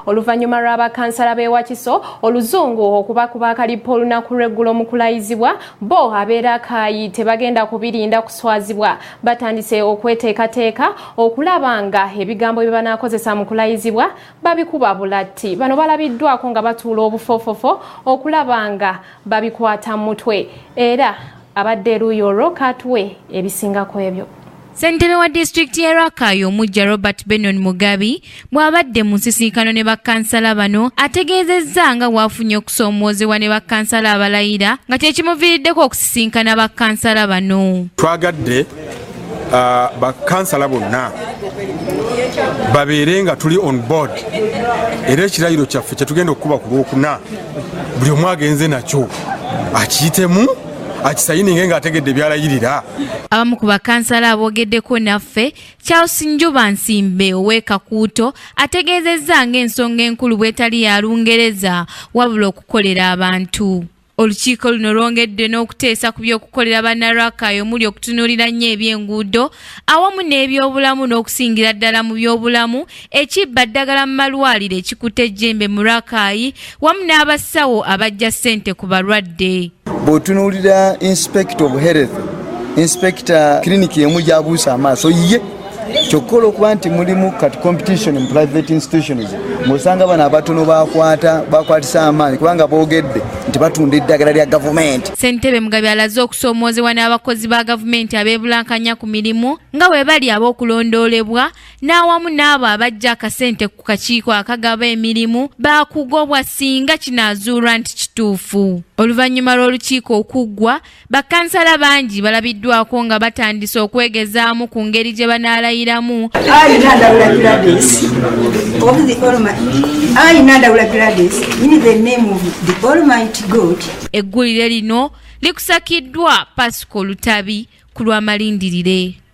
oluvannyuma lwa bakansala b'e Wakiso oluzungu okubakuba akalipo olunaku lw'eggulo mu kulayizibwa bo ab'e Rakai tebagenda kubirinda kuswazibwa batandise okweteekateeka okulaba nga ebigambo bye banaakozesa mu kulayizibwa babikuba bulatti. Bano balabiddwako nga batuula obufofofo okulaba nga babikwata mu mutwe era abadde eruuyi olwo katuwe ebisingako ebyo. Ssentebe wa disitulikiti ya Rakai omujja Robert Benon Mugabi bw'abadde mu nsisinkano ne bakansala bano ategeezezza nga waafunye okusoomoozebwa ne bakansala abalayira nga kye kimuviiriddeko okusisinkana bakansala bano. Twagadde bakansala bonna babeere nga tuli on board era ekirayiro kyaffe kye tugenda okukuba ku Lwokuna buli omu agenze nakyo akiyitemu akisayininge ng'ategedde byalayirira. Abamu ku bakansala aboogeddeko naffe Charles Njuba Nsimbe ow'e Kakuuto ategeezezza ng'ensonga enkulu bwetali ya Lungereza wabula okukolera abantu. Olukiiko luno lwongedde n'okuteesa ku by'okukolera bannarakai omuli okutunuulira nnyo eby'enguudo awamu n'ebyobulamu n'okusingira ddala mu byobulamu ekibba ddagala mu malwaliro ekikutte ejjembe mu Rakai wamu n'abasawo abajja ssente ku balwadde. Bw'otunuulira inspector of health inspector clinic emu gy'abuusa amaaso ye kyokkola okuba nti mulimu kati competition in private institutions ng'osanga bano abatono bakwatisa amaanyi kubanga boogedde nti batunda eddagala lya gavumenti. Ssentebe Mugabi alaze okusoomoozebwa n'abakozi ba gavumenti abeebulankanya ku mirimu nga bwe bali ab'okulondoolebwa n'awamu n'abo abajja akasente ku kakiiko akagaba emirimu baakugobwa singa kinaazuulwa nti kituufu. Oluvannyuma lw'olukiiko okuggwa bakansala bangi balabiddwako nga batandise okwegezaamu ku ngeri gye banaalayiramu. Eggulire lino likusakiddwa Pasco Lutabi ku lw'amalindirire.